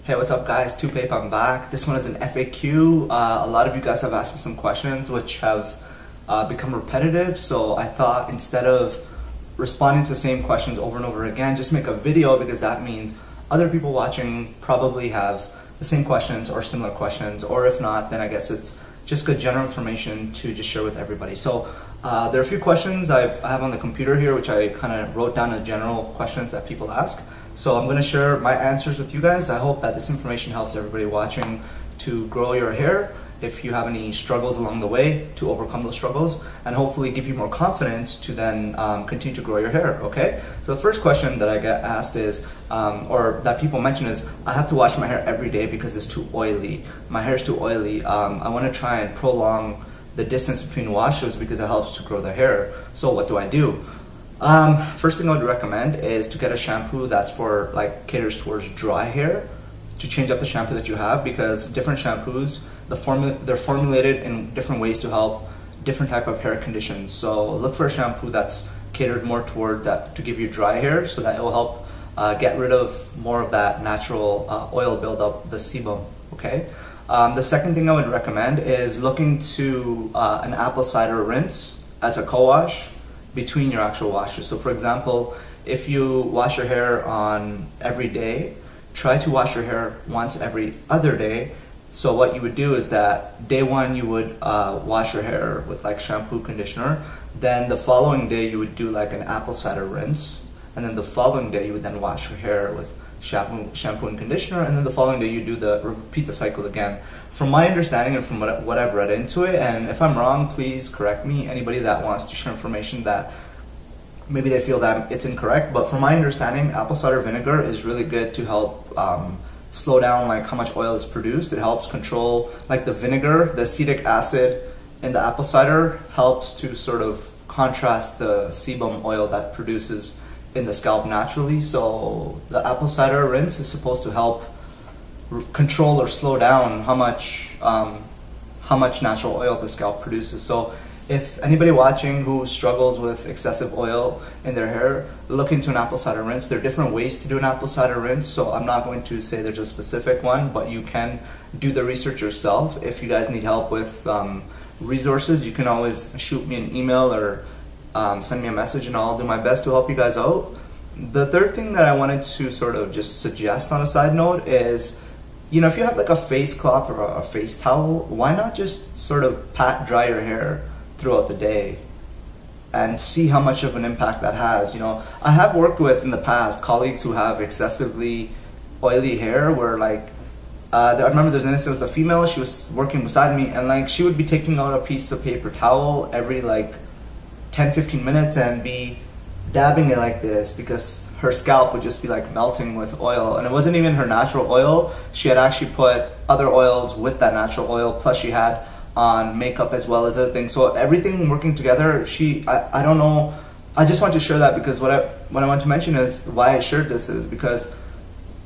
Hey, what's up guys? Tupape, I'm back. This one is an FAQ. A lot of you guys have asked me some questions which have become repetitive, so I thought instead of responding to the same questions over and over again, just make a video, because that means other people watching probably have the same questions or similar questions, or if not, then I guess it's just good general information to just share with everybody. So there are a few questions I have on the computer here, which I kind of wrote down as general questions that people ask. So I'm going to share my answers with you guys. I hope that this information helps everybody watching to grow your hair, if you have any struggles along the way, to overcome those struggles, and hopefully give you more confidence to then continue to grow your hair, okay? So the first question that I get asked is, or that people mention is, I have to wash my hair every day because it's too oily. My hair is too oily. I want to try and prolong the distance between washes because it helps to grow the hair. So what do I do? First thing I would recommend is to get a shampoo that's for caters towards dry hair, to change up the shampoo that you have, because different shampoos, they're formulated in different ways to help different type of hair conditions. So look for a shampoo that's catered more toward that, to give you dry hair, so that it will help get rid of more of that natural oil buildup, the sebum, okay? The second thing I would recommend is looking to an apple cider rinse as a co-wash between your actual washes. So for example, if you wash your hair on every day, try to wash your hair once every other day. So what you would do is that day one you would wash your hair with shampoo, conditioner, then the following day you would do an apple cider rinse, and then the following day you would then wash your hair with shampoo and conditioner, and then the following day you repeat the cycle again. From my understanding and from what I've read into it, and if I'm wrong, please correct me, anybody that wants to share information that maybe they feel that it's incorrect, but from my understanding, apple cider vinegar is really good to help slow down how much oil is produced. It helps control the vinegar, the acetic acid in the apple cider helps to sort of contrast the sebum oil that produces in the scalp naturally. So the apple cider rinse is supposed to help control or slow down how much natural oil the scalp produces. So if anybody watching who struggles with excessive oil in their hair, look into an apple cider rinse. There are different ways to do an apple cider rinse, so I'm not going to say there's a specific one, but you can do the research yourself. If you guys need help with resources, you can always shoot me an email or send me a message, and I'll do my best to help you guys out. The third thing that I wanted to sort of just suggest on a side note is, if you have a face cloth or a face towel, why not just sort of pat dry your hair throughout the day and see how much of an impact that has. I have worked with in the past colleagues who have excessively oily hair, where I remember there's an instance with a female, she was working beside me, and she would be taking out a piece of paper towel every 10-15 minutes and be dabbing it like this, because her scalp would just be melting with oil, and it wasn't even her natural oil. She had actually put other oils with that natural oil, plus she had on makeup as well as other things. So everything working together, I don't know, I just want to share that, because what I want to mention is why I shared this is because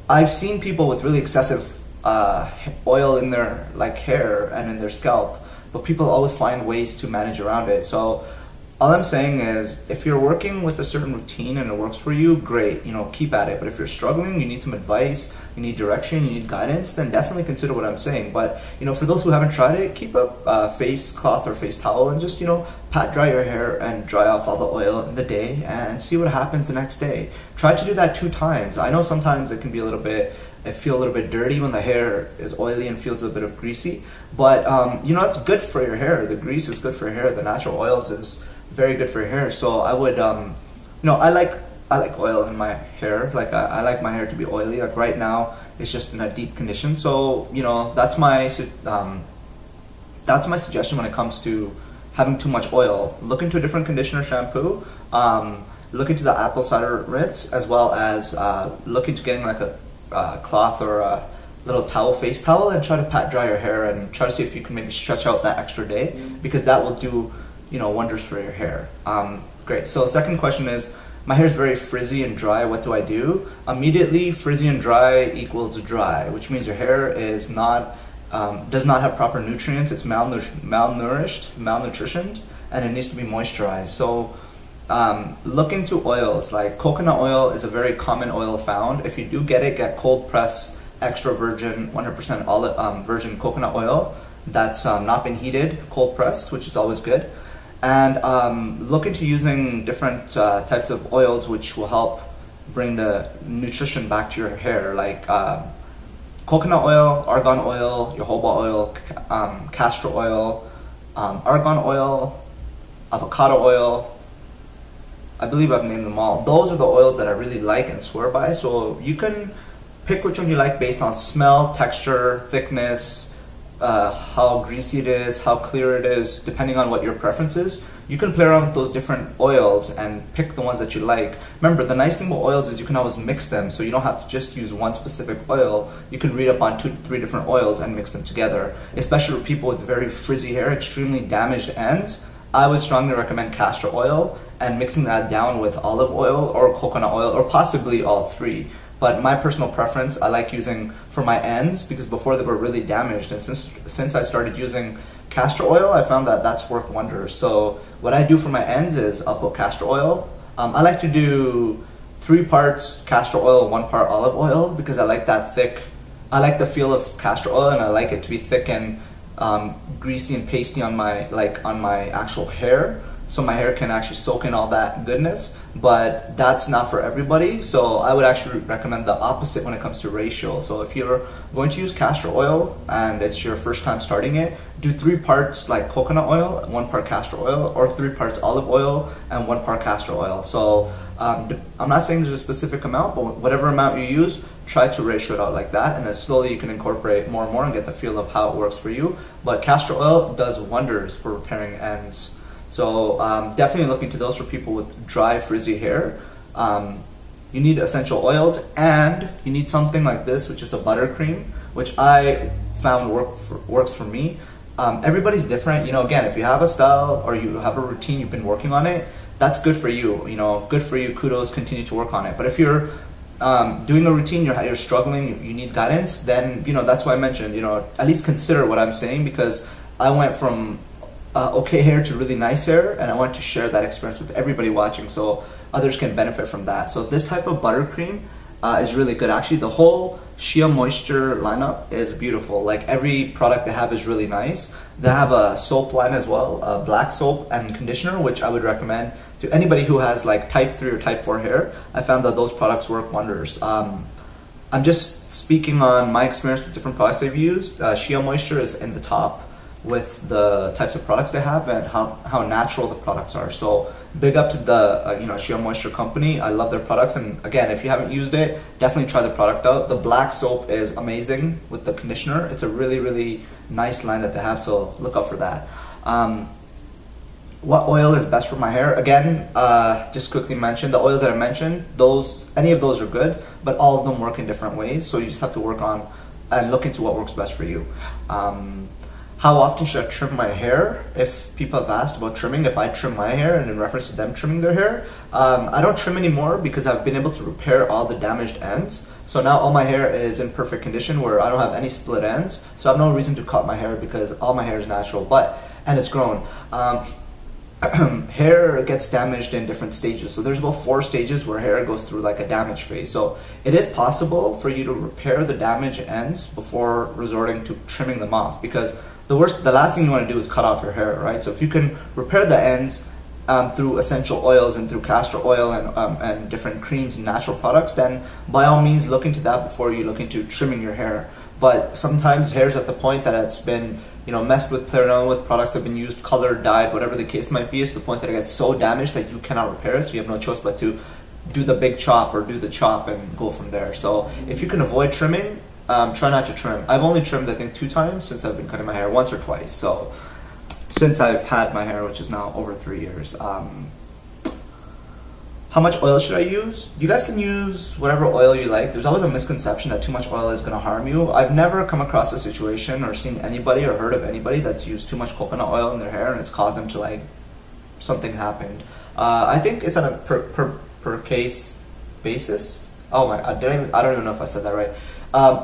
I've seen people with really excessive oil in their hair and in their scalp, but people always find ways to manage around it. So all I'm saying is, if you're working with a certain routine and it works for you, great, keep at it. But if you're struggling, you need some advice, you need direction, you need guidance, then definitely consider what I'm saying. But, for those who haven't tried it, keep a face cloth or face towel and just, pat dry your hair and dry off all the oil in the day and see what happens the next day. Try to do that 2 times. I know sometimes it can be it feel a little bit dirty when the hair is oily and feels a bit of greasy, but it's good for your hair. The grease is good for your hair. The natural oils is very good for your hair. So I would, I like oil in my hair. I like my hair to be oily. Right now, it's just in a deep condition. So that's my suggestion when it comes to having too much oil. Look into a different conditioner shampoo. Look into the apple cider rinse, as well as look into getting a cloth or a little towel, face towel, and try to pat dry your hair and try to see if you can maybe stretch out that extra day, because that will do wonders for your hair. Great. So second question is, my hair is very frizzy and dry, what do I do? Immediately, frizzy and dry equals dry, which means your hair is does not have proper nutrients. It's malnourished, malnutritioned, and it needs to be moisturized. So look into oils. Coconut oil is a very common oil found. If you do get it, get cold press extra virgin 100% olive virgin coconut oil that's not been heated, cold pressed, which is always good. And look into using different types of oils which will help bring the nutrition back to your hair, like coconut oil, argan oil, jojoba oil, castor oil, argan oil, avocado oil. I believe I've named them all. Those are the oils that I really like and swear by. So you can pick which one you like based on smell, texture, thickness, how greasy it is, how clear it is, depending on what your preference is. You can play around with those different oils and pick the ones that you like. Remember, the nice thing about oils is you can always mix them, so you don't have to just use one specific oil. You can read up on 2 to 3 different oils and mix them together. Especially for people with very frizzy hair, extremely damaged ends, I would strongly recommend castor oil and mixing that down with olive oil or coconut oil, or possibly all 3. But my personal preference, I like using for my ends, because before they were really damaged, and since I started using castor oil, I found that that's worked wonders. So what I do for my ends is I'll put castor oil. I like to do 3 parts castor oil, 1 part olive oil, because I like that thick. I like the feel of castor oil, and I like it to be thick and greasy and pasty on my actual hair, so my hair can actually soak in all that goodness. But that's not for everybody, so I would actually recommend the opposite when it comes to ratio. So if you're going to use castor oil and it's your first time starting it, do 3 parts like coconut oil, 1 part castor oil, or 3 parts olive oil and 1 part castor oil. So I'm not saying there's a specific amount, but whatever amount you use, try to ratio it out like that, and then slowly you can incorporate more and more and get the feel of how it works for you. But castor oil does wonders for repairing ends. So definitely look into those for people with dry, frizzy hair. You need essential oils, and you need something like this, which is a buttercream, which I found works for me. Everybody's different. You know, again, if you have a style or you have a routine, you've been working on it, that's good for you. You know, good for you. Kudos. Continue to work on it. But if you're doing a routine, you're struggling, you need guidance, then, you know, that's why I mentioned, you know, at least consider what I'm saying, because I went from okay hair to really nice hair, and I want to share that experience with everybody watching so others can benefit from that. So this type of buttercream is really good. Actually, the whole Shea Moisture lineup is beautiful. Like, every product they have is really nice. They have a soap line as well, a black soap and conditioner, which I would recommend to anybody who has like type 3 or type 4 hair. I found that those products work wonders. I'm just speaking on my experience with different products they've used. Shea Moisture is in the top with the types of products they have and how natural the products are. So big up to the you know, Shea Moisture company. I love their products, and again, if you haven't used it, definitely try the product out. The black soap is amazing with the conditioner. It's a really nice line that they have, so look out for that. What oil is best for my hair? Again, just quickly mention the oils that I mentioned. Any of those are good, but all of them work in different ways, so you just have to work on and look into what works best for you. How often should I trim my hair? If people have asked about trimming, if I trim my hair and in reference to them trimming their hair, I don't trim anymore because I've been able to repair all the damaged ends. So now all my hair is in perfect condition where I don't have any split ends. So I have no reason to cut my hair because all my hair is natural, and it's grown. Hair gets damaged in different stages. So there's about 4 stages where hair goes through like a damage phase. So it is possible for you to repair the damaged ends before resorting to trimming them off, because the last thing you want to do is cut off your hair, right? So if you can repair the ends through essential oils and through castor oil and different creams and natural products, then by all means look into that before you look into trimming your hair. But sometimes hair's at the point that it's been, you know, messed with, played around with, products have been used, colored, dyed, whatever the case might be, is the point that it gets so damaged that you cannot repair it, so you have no choice but to do the big chop or do the chop and go from there. So if you can avoid trimming, try not to trim. I've only trimmed, I think, 2 times since I've been cutting my hair, once or twice. So since I've had my hair, which is now over 3 years. How much oil should I use? You guys can use whatever oil you like. There's always a misconception that too much oil is going to harm you. I've never come across a situation or seen anybody or heard of anybody that's used too much coconut oil in their hair and it's caused them to, like, something happened. I think it's on a per case basis. Oh my, I don't even know if I said that right.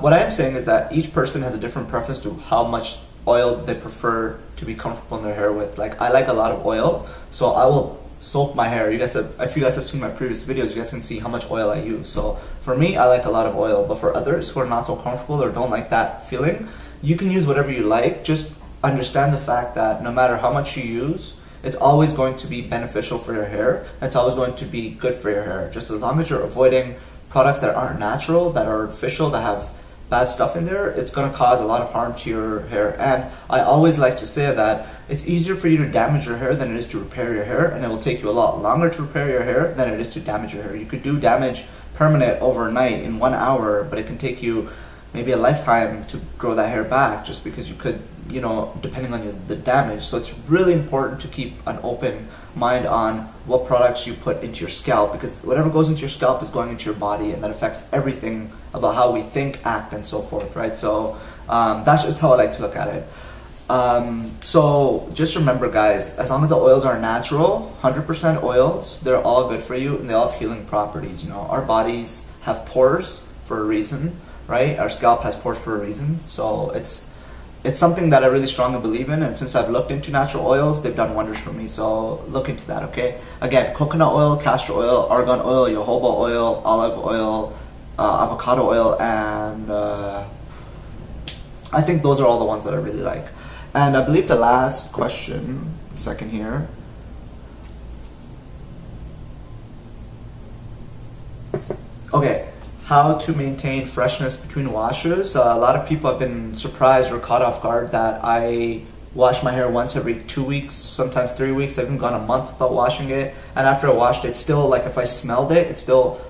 What I am saying is that each person has a different preference to how much oil they prefer to be comfortable in their hair with. Like, I like a lot of oil, so I will soak my hair. You guys have, if you guys have seen my previous videos, you guys can see how much oil I use. So for me, I like a lot of oil, but for others who are not so comfortable or don't like that feeling, you can use whatever you like. Just understand the fact that no matter how much you use, it's always going to be beneficial for your hair. It's always going to be good for your hair. Just as long as you're avoiding products that aren't natural, that are artificial, that have bad stuff in there, it's going to cause a lot of harm to your hair. And I always like to say that it's easier for you to damage your hair than it is to repair your hair, and it will take you a lot longer to repair your hair than it is to damage your hair. You could do damage permanent overnight in 1 hour, but it can take you maybe a lifetime to grow that hair back, just because you could, you know, depending on the damage. So it's really important to keep an open mind on what products you put into your scalp, because whatever goes into your scalp is going into your body, and that affects everything about how we think, act, and so forth, right? So that's just how I like to look at it. So just remember, guys, as long as the oils are natural, 100% oils, they're all good for you, and they all have healing properties. You know, our bodies have pores for a reason, right? Our scalp has pores for a reason. So it's something that I really strongly believe in, and since I've looked into natural oils, they've done wonders for me. So look into that, okay? Again, coconut oil, castor oil, argan oil, jojoba oil, olive oil, avocado oil, and I think those are all the ones that I really like. And I believe the last question, second here. Okay, how to maintain freshness between washes. A lot of people have been surprised or caught off guard that I wash my hair once every 2 weeks, sometimes 3 weeks. I've even gone a month without washing it. And after I washed it, still, like if I smelled it, it still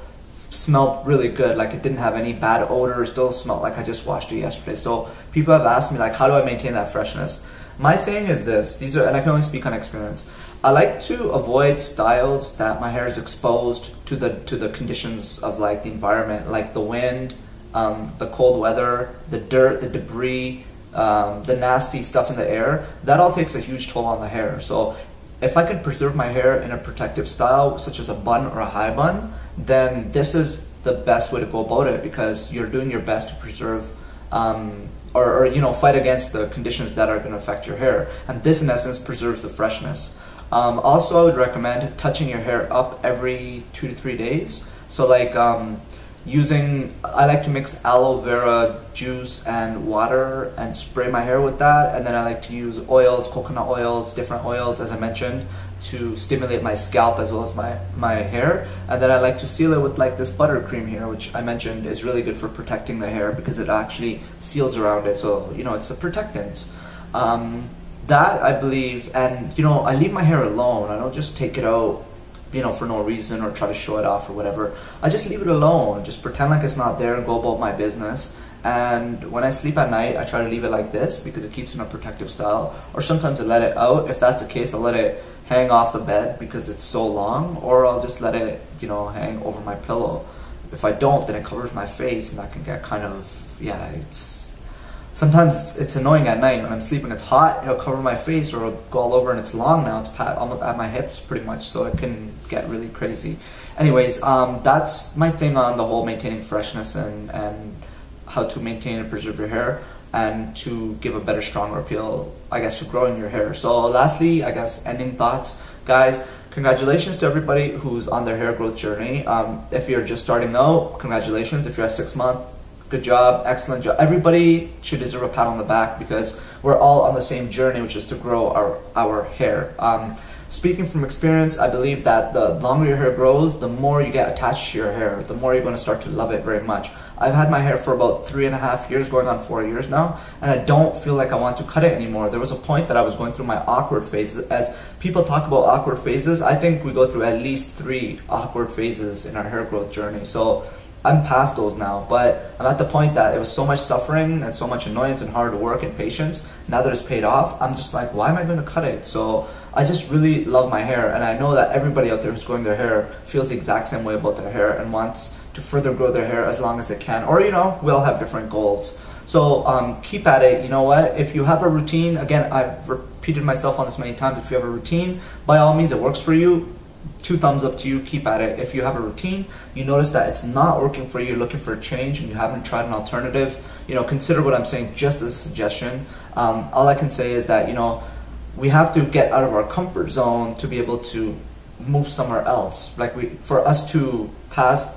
smelled really good. Like it didn't have any bad odor. It still smelled like I just washed it yesterday. So people have asked me, like, how do I maintain that freshness? My thing is this, and I can only speak on experience. I like to avoid styles that my hair is exposed to the conditions of like the environment, like the wind, the cold weather, the dirt, the debris, the nasty stuff in the air. That all takes a huge toll on the hair. So if I could preserve my hair in a protective style, such as a bun or a high bun, then this is the best way to go about it, because you're doing your best to preserve or you know, fight against the conditions that are going to affect your hair, and this in essence preserves the freshness. Also, I would recommend touching your hair up every 2 to 3 days. So like I like to mix aloe vera juice and water and spray my hair with that, and then I like to use oils, coconut oils, different oils, as I mentioned, to stimulate my scalp as well as my hair. And then I like to seal it with like this buttercream here, which I mentioned is really good for protecting the hair because it actually seals around it, so you know, it's a protectant. That I believe, and you know, I leave my hair alone. I don't just take it out, you know, for no reason or try to show it off or whatever. I just leave it alone, just pretend like it's not there and go about my business. And when I sleep at night, I try to leave it like this because it keeps in a protective style. Or sometimes I let it out. If that's the case, I'll let it hang off the bed because it's so long, or I'll just let it, you know, hang over my pillow. If I don't, then it covers my face, and that can get kind of, yeah, sometimes it's annoying at night when I'm sleeping. It's hot, it'll cover my face, or it'll go all over, and it's long now. It's almost at my hips pretty much, so it can get really crazy. Anyways, that's my thing on the whole maintaining freshness and how to maintain and preserve your hair, and to give a better, stronger appeal, I guess, to growing your hair. So lastly, I guess, ending thoughts, guys, congratulations to everybody who's on their hair growth journey. If you're just starting out, congratulations. If you're at 6 months, good job, excellent job. Everybody should deserve a pat on the back because we're all on the same journey, which is to grow our hair. Speaking from experience, I believe that the longer your hair grows, the more you get attached to your hair, the more you're going to start to love it very much. I've had my hair for about 3.5 years, going on 4 years now, and I don't feel like I want to cut it anymore. There was a point that I was going through my awkward phases. As people talk about awkward phases, I think we go through at least 3 awkward phases in our hair growth journey. So I'm past those now, but I'm at the point that it was so much suffering and so much annoyance and hard work and patience. Now that it's paid off, I'm just like, why am I going to cut it? So I just really love my hair, and I know that everybody out there who's growing their hair feels the exact same way about their hair and wants to further grow their hair as long as they can, or you know, we all have different goals. So keep at it. You know what, if you have a routine, again, I've repeated myself on this many times, if you have a routine, by all means, it works for you, 2 thumbs up to you, keep at it. If you have a routine, you notice that it's not working for you, you're looking for a change and you haven't tried an alternative, you know, consider what I'm saying just as a suggestion. All I can say is that, you know, we have to get out of our comfort zone to be able to move somewhere else. Like for us to pass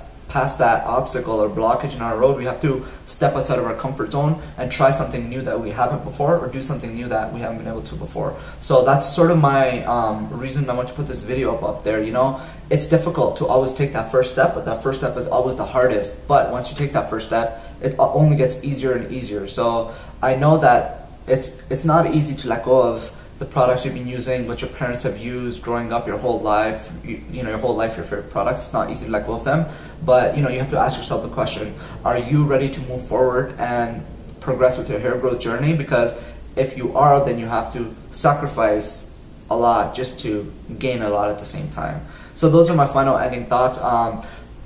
that obstacle or blockage in our road, we have to step outside of our comfort zone and try something new that we haven't before, or do something new that we haven't been able to before. So that's sort of my reason I want to put this video up there. You know, it's difficult to always take that first step, but that first step is always the hardest. But once you take that first step, it only gets easier and easier. So I know that it's not easy to let go of the products you've been using, what your parents have used growing up your whole life, you know, your whole life, your favorite products. It's not easy to let go of them, but you know, you have to ask yourself the question, are you ready to move forward and progress with your hair growth journey? Because if you are, then you have to sacrifice a lot just to gain a lot at the same time. So those are my final ending thoughts.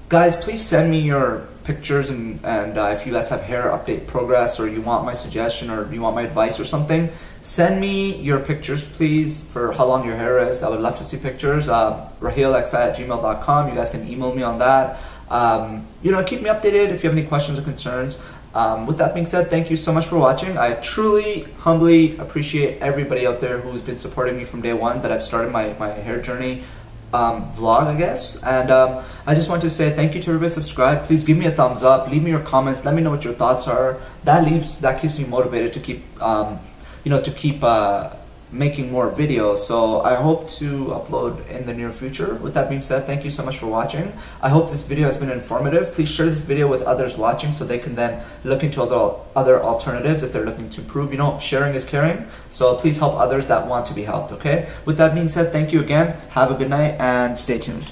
Guys, please send me your pictures, and if you guys have hair update progress, or you want my suggestion, or you want my advice or something, send me your pictures, please, for how long your hair is. I would love to see pictures. rahilxa@gmail.com. You guys can email me on that. You know, keep me updated if you have any questions or concerns. With that being said, thank you so much for watching. I truly, humbly appreciate everybody out there who's been supporting me from day one that I've started my hair journey vlog, I guess. And I just want to say thank you to everybody subscribed. Please give me a thumbs up, leave me your comments, let me know what your thoughts are. That keeps me motivated to keep you know, to keep making more videos. So I hope to upload in the near future. With that being said, thank you so much for watching. I hope this video has been informative. Please share this video with others watching so they can then look into other alternatives if they're looking to improve. You know, sharing is caring. So please help others that want to be helped, okay? With that being said, thank you again. Have a good night and stay tuned.